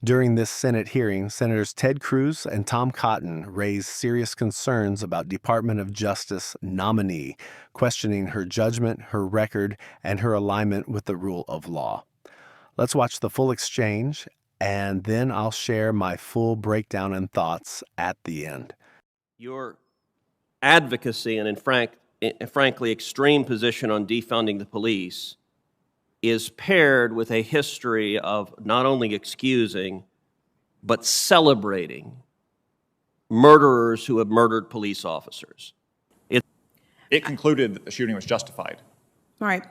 During this Senate hearing, Senators Ted Cruz and Tom Cotton raised serious concerns about Department of Justice nominee, questioning her judgment, her record, and her alignment with the rule of law. Let's watch the full exchange, and then I'll share my full breakdown and thoughts at the end. Your advocacy and, frankly, extreme position on defunding the police is paired with a history of not only excusing, but celebrating murderers who have murdered police officers. It concluded that the shooting was justified. All right.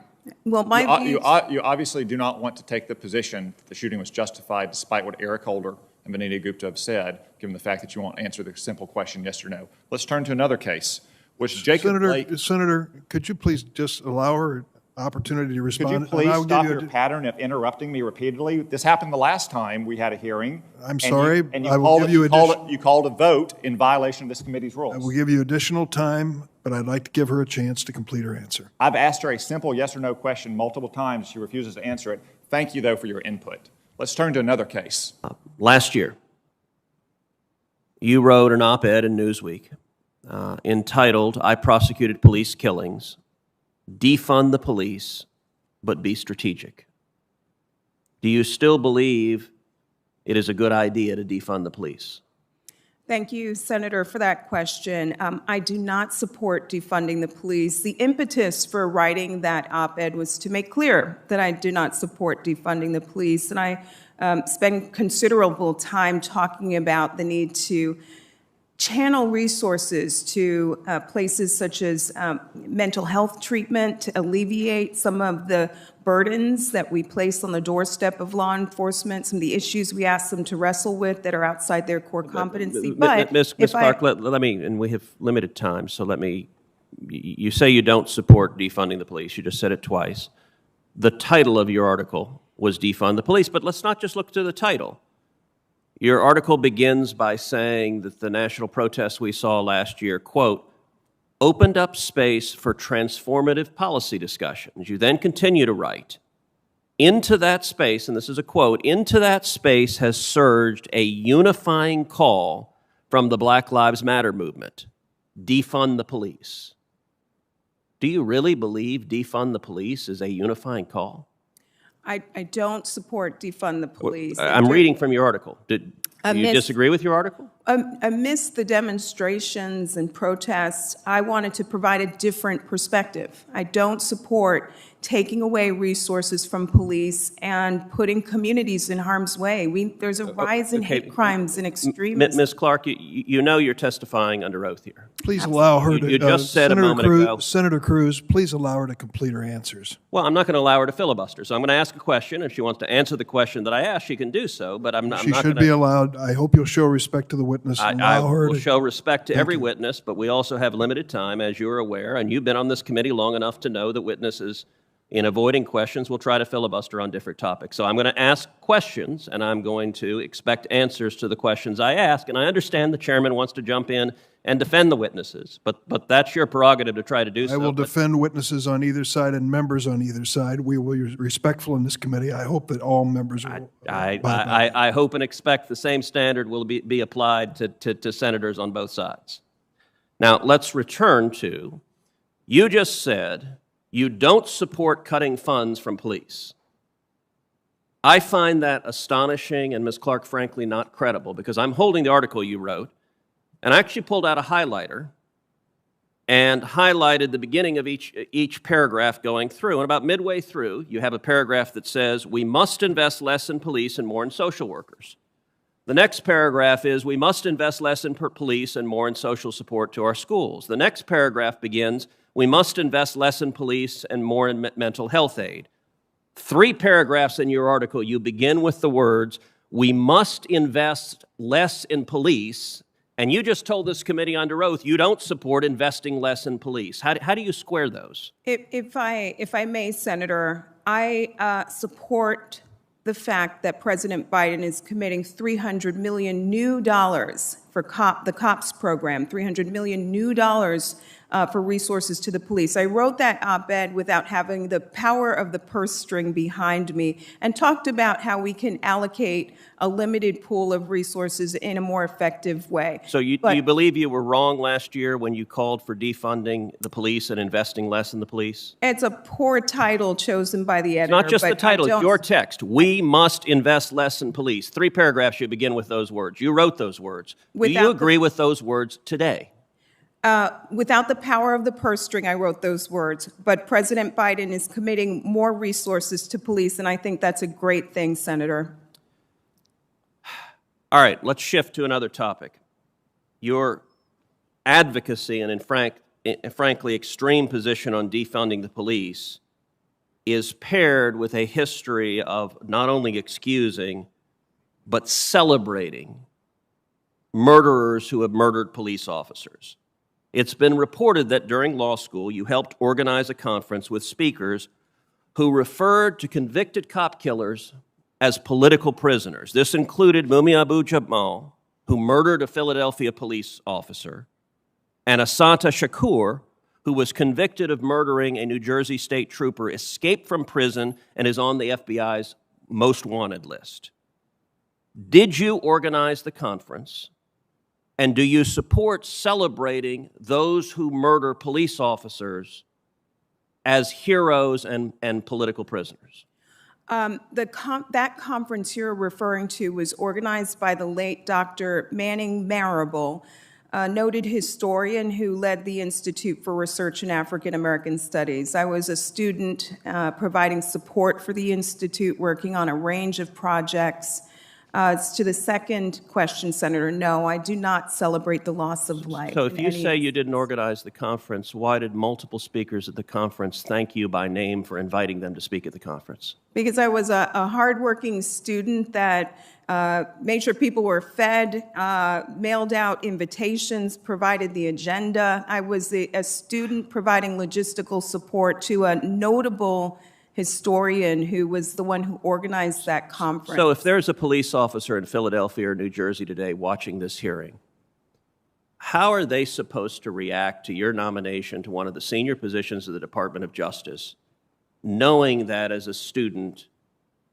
Well, You obviously do not want to take the position that the shooting was justified, despite what Eric Holder and Vanita Gupta have said, given the fact that you won't answer the simple question yes or no. Let's turn to another case, which Jacob Blake... Senator, could you please just allow her opportunity to respond? Could you please stop your pattern of interrupting me repeatedly? This happened the last time we had a hearing. I'm sorry. You called a vote in violation of this committee's rules. I will give you additional time, but I'd like to give her a chance to complete her answer. I've asked her a simple yes or no question multiple times. She refuses to answer it. Thank you, though, for your input. Let's turn to another case. Last year, you wrote an op-ed in Newsweek entitled, "I Prosecuted Police Killings. Defund the police, but be strategic." Do you still believe it is a good idea to defund the police? Thank you, Senator, for that question. I do not support defunding the police. The impetus for writing that op-ed was to make clear that I do not support defunding the police, and I spend considerable time talking about the need to channel resources to places such as mental health treatment to alleviate some of the burdens that we place on the doorstep of law enforcement, some of the issues we ask them to wrestle with that are outside their core competency. But Ms. Clark, let me, and we have limited time, so let me, you say you don't support defunding the police. You just said it twice. The title of your article was Defund the Police, but let's not just look to the title. Your article begins by saying that the national protests we saw last year, quote, opened up space for transformative policy discussions. You then continue to write, into that space, and this is a quote, into that space has surged a unifying call from the Black Lives Matter movement, defund the police. Do you really believe defund the police is a unifying call? I don't support defund the police. I'm reading from your article. Do you disagree with your article? Amidst the demonstrations and protests, I wanted to provide a different perspective. I don't support taking away resources from police and putting communities in harm's way. There's a rise in hate crimes and extremism. Ms. Clark, you know you're testifying under oath here. Please allow her to... You just said Senator a moment ago... Senator Cruz, please allow her to complete her answers. Well, I'm not going to allow her to filibuster, so I'm going to ask a question. If she wants to answer the question that I asked, she can do so, but I'm not She should be allowed. I hope you'll show respect to the witness. I will show respect to every witness, but we also have limited time, as you're aware, and you've been on this committee long enough to know that witnesses, in avoiding questions, will try to filibuster on different topics. So I'm going to ask questions, and I'm going to expect answers to the questions I ask, and I understand the chairman wants to jump in and defend the witnesses, but that's your prerogative to try to do so. I will defend witnesses on either side and members on either side. We will be respectful in this committee. I hope that all members will. I hope and expect the same standard will be applied to senators on both sides. Now, let's return to, you just said you don't support cutting funds from police. I find that astonishing and, Ms. Clark, frankly, not credible, because I'm holding the article you wrote, and I actually pulled out a highlighter and highlighted the beginning of each paragraph going through. And about midway through, you have a paragraph that says, we must invest less in police and more in social workers. The next paragraph is, we must invest less in police and more in social support to our schools. The next paragraph begins, we must invest less in police and more in mental health aid. 3 paragraphs in your article, you begin with the words, we must invest less in police, and you just told this committee under oath you don't support investing less in police. How do you square those? If I may, Senator, I support the fact that President Biden is committing $300 million new dollars for the COPS program, $300 million new dollars for resources to the police. I wrote that op-ed without having the power of the purse string behind me and talked about how we can allocate a limited pool of resources in a more effective way. So do you believe you were wrong last year when you called for defunding the police and investing less in the police? It's a poor title chosen by the editor. It's not just the title, it's your text. We must invest less in police. 3 paragraphs should begin with those words. You wrote those words. Do you agree with those words today? Without the power of the purse string, I wrote those words. But President Biden is committing more resources to police, and I think that's a great thing, Senator. All right, let's shift to another topic. Your advocacy and, frankly, extreme position on defunding the police is paired with a history of not only excusing, but celebrating murderers who have murdered police officers. It's been reported that during law school, you helped organize a conference with speakers who referred to convicted cop killers as political prisoners. This included Mumia Abu-Jamal, who murdered a Philadelphia police officer, and Asanta Shakur, who was convicted of murdering a New Jersey state trooper, escaped from prison, and is on the FBI's most wanted list. Did you organize the conference? And do you support celebrating those who murder police officers as heroes and political prisoners? That conference you're referring to was organized by the late Dr. Manning Marable, a noted historian who led the Institute for Research in African American Studies. I was a student providing support for the Institute, working on a range of projects. To the second question, Senator, no, I do not celebrate the loss of life. So if you say you didn't organize the conference, why did multiple speakers at the conference thank you by name for inviting them to speak at the conference? Because I was a hardworking student that made sure people were fed, mailed out invitations, provided the agenda. I was a student providing logistical support to a notable historian who was the one who organized that conference. So if there's a police officer in Philadelphia or New Jersey today watching this hearing, how are they supposed to react to your nomination to one of the senior positions of the Department of Justice, knowing that as a student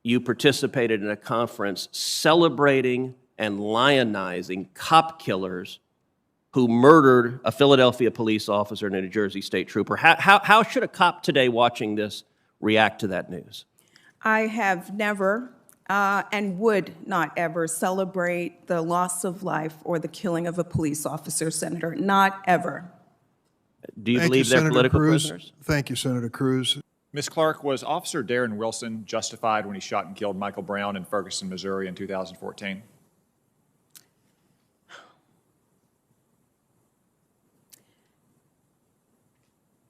you participated in a conference celebrating and lionizing cop killers who murdered a Philadelphia police officer and a New Jersey state trooper? How should a cop today watching this react to that news? I have never and would not ever celebrate the loss of life or the killing of a police officer, Senator. Not ever. Do you believe they're political prisoners? Thank you, Senator Cruz. Ms. Clark, was Officer Darren Wilson justified when he shot and killed Michael Brown in Ferguson, Missouri in 2014?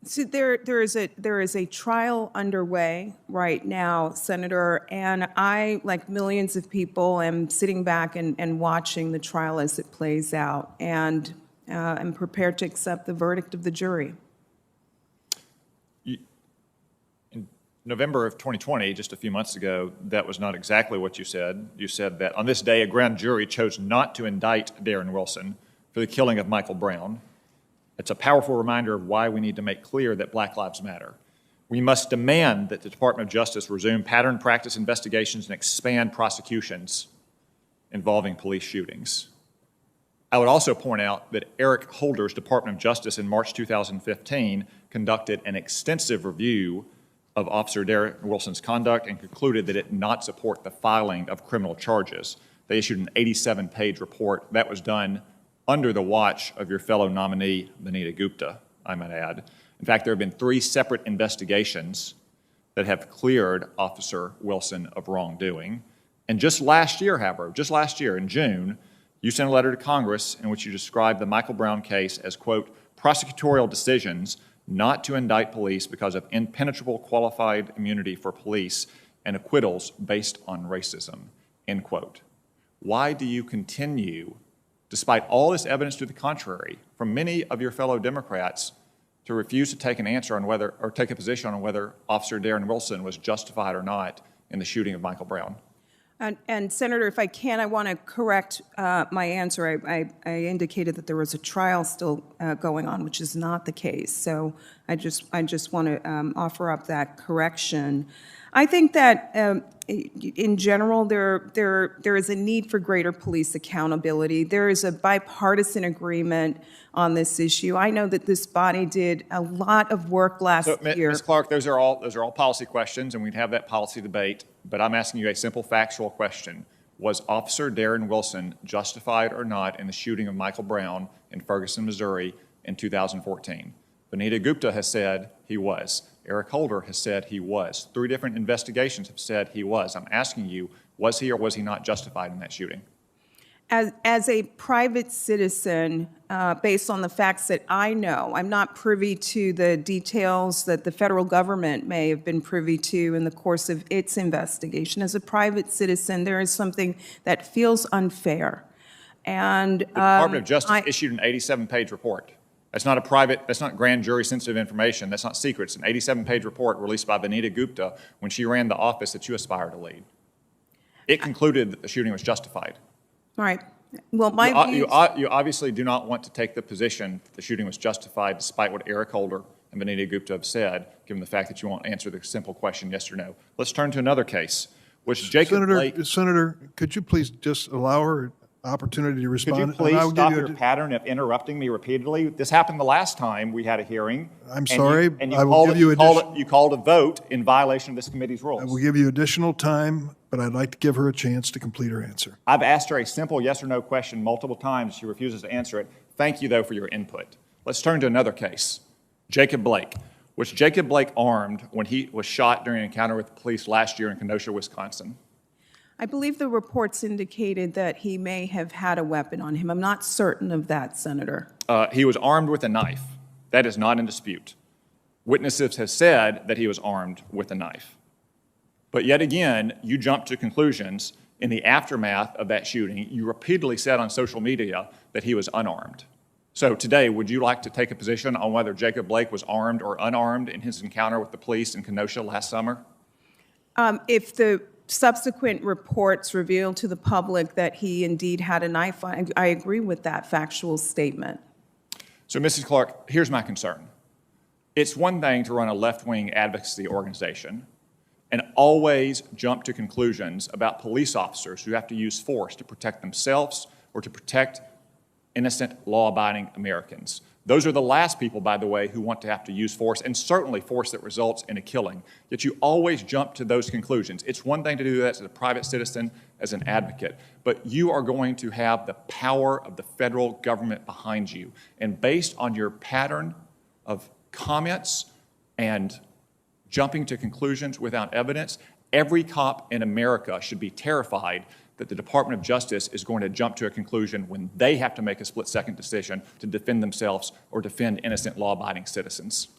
So there is a trial underway right now, Senator, and I, like millions of people, am sitting back and watching the trial as it plays out, and am prepared to accept the verdict of the jury. In November of 2020, just a few months ago, that was not exactly what you said. You said that on this day, a grand jury chose not to indict Darren Wilson for the killing of Michael Brown. It's a powerful reminder of why we need to make clear that Black Lives Matter. We must demand that the Department of Justice resume pattern practice investigations and expand prosecutions involving police shootings. I would also point out that Eric Holder's Department of Justice in March 2015 conducted an extensive review of Officer Darren Wilson's conduct and concluded that it did not support the filing of criminal charges. They issued an 87-page report that was done under the watch of your fellow nominee, Vanita Gupta, I might add. In fact, there have been 3 separate investigations that have cleared Officer Wilson of wrongdoing. And just last year, however, in June, you sent a letter to Congress in which you described the Michael Brown case as, quote, prosecutorial decisions not to indict police because of impenetrable qualified immunity for police and acquittals based on racism, end quote. Why do you continue, despite all this evidence to the contrary from many of your fellow Democrats, to refuse to take an answer on whether, or take a position on whether Officer Darren Wilson was justified or not in the shooting of Michael Brown? And Senator, if I can, I want to correct my answer. I indicated that there was a trial still going on, which is not the case. So I just want to offer up that correction. I think that in general, there is a need for greater police accountability. There is a bipartisan agreement on this issue. I know that this body did a lot of work last year. Ms. Clark, those are all policy questions, and we'd have that policy debate. But I'm asking you a simple factual question. Was Officer Darren Wilson justified or not in the shooting of Michael Brown in Ferguson, Missouri in 2014? Vanita Gupta has said he was. Eric Holder has said he was. 3 different investigations have said he was. I'm asking you, was he or was he not justified in that shooting? As a private citizen, based on the facts that I know, I'm not privy to the details that the federal government may have been privy to in the course of its investigation. As a private citizen, there is something that feels unfair. And The Department of Justice issued an 87-page report. That's not grand jury sensitive information. That's not secret. It's an 87-page report released by Vanita Gupta when she ran the office that you aspire to lead. It concluded that the shooting was justified. All right. Well, You obviously do not want to take the position that the shooting was justified despite what Eric Holder and Vanita Gupta have said, given the fact that you won't answer the simple question yes or no. Let's turn to another case, which Jacob Blake... Senator, could you please just allow her opportunity to respond? Could you please stop your pattern of interrupting me repeatedly? This happened the last time we had a hearing. I'm sorry. I will give you you called a vote in violation of this committee's rules. I will give you additional time, but I'd like to give her a chance to complete her answer. I've asked her a simple yes or no question multiple times. She refuses to answer it. Thank you, though, for your input. Let's turn to another case. Jacob Blake. Was Jacob Blake armed when he was shot during an encounter with the police last year in Kenosha, Wisconsin? I believe the reports indicated that he may have had a weapon on him. I'm not certain of that, Senator. He was armed with a knife. That is not in dispute. Witnesses have said that he was armed with a knife. But yet again, you jump to conclusions. In the aftermath of that shooting, you repeatedly said on social media that he was unarmed. So today, would you like to take a position on whether Jacob Blake was armed or unarmed in his encounter with the police in Kenosha last summer? If the subsequent reports reveal to the public that he indeed had a knife, I agree with that factual statement. So, Mrs. Clark, here's my concern. It's one thing to run a left-wing advocacy organization and always jump to conclusions about police officers who have to use force to protect themselves or to protect innocent, law-abiding Americans. Those are the last people, by the way, who want to have to use force, and certainly force that results in a killing. Yet you always jump to those conclusions. It's one thing to do that as a private citizen, as an advocate, but you are going to have the power of the federal government behind you. And based on your pattern of comments and jumping to conclusions without evidence, every cop in America should be terrified that the Department of Justice is going to jump to a conclusion when they have to make a split-second decision to defend themselves or defend innocent, law-abiding citizens.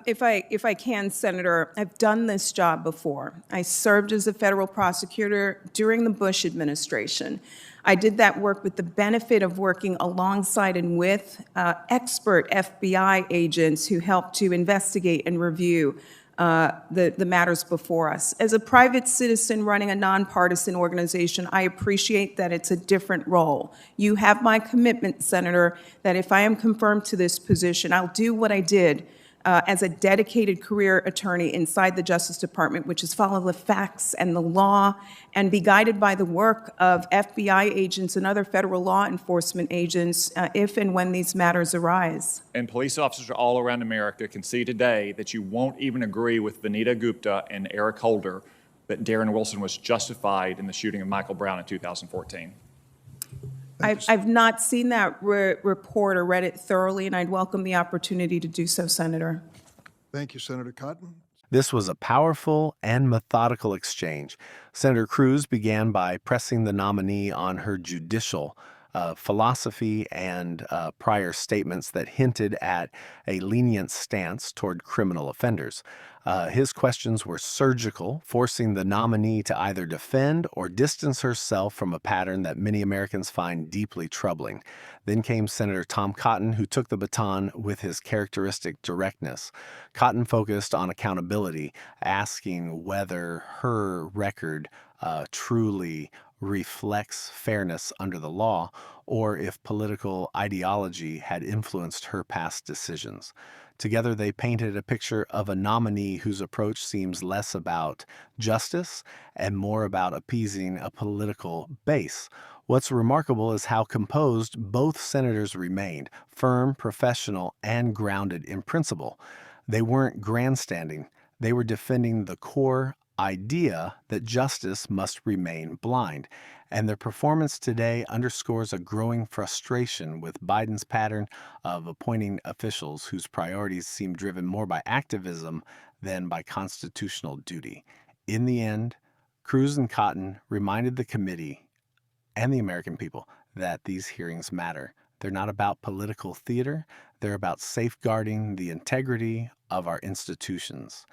If I can, Senator, I've done this job before. I served as a federal prosecutor during the Bush administration. I did that work with the benefit of working alongside and with expert FBI agents who helped to investigate and review the matters before us. As a private citizen running a nonpartisan organization, I appreciate that it's a different role. You have my commitment, Senator, that if I am confirmed to this position, I'll do what I did as a dedicated career attorney inside the Justice Department, which is follow the facts and the law and be guided by the work of FBI agents and other federal law enforcement agents if and when these matters arise. And police officers all around America can see today that you won't even agree with Vanita Gupta and Eric Holder that Darren Wilson was justified in the shooting of Michael Brown in 2014. I've not seen that report or read it thoroughly, and I'd welcome the opportunity to do so, Senator. Thank you, Senator Cotton. This was a powerful and methodical exchange. Senator Cruz began by pressing the nominee on her judicial philosophy and prior statements that hinted at a lenient stance toward criminal offenders. His questions were surgical, forcing the nominee to either defend or distance herself from a pattern that many Americans find deeply troubling. Then came Senator Tom Cotton, who took the baton with his characteristic directness. Cotton focused on accountability, asking whether her record truly reflects fairness under the law, or if political ideology had influenced her past decisions. Together, they painted a picture of a nominee whose approach seems less about justice and more about appeasing a political base. What's remarkable is how composed both senators remained, firm, professional, and grounded in principle. They weren't grandstanding, they were defending the core idea that justice must remain blind. And their performance today underscores a growing frustration with Biden's pattern of appointing officials whose priorities seem driven more by activism than by constitutional duty. In the end, Cruz and Cotton reminded the committee and the American people that these hearings matter. They're not about political theater, they're about safeguarding the integrity of our institutions.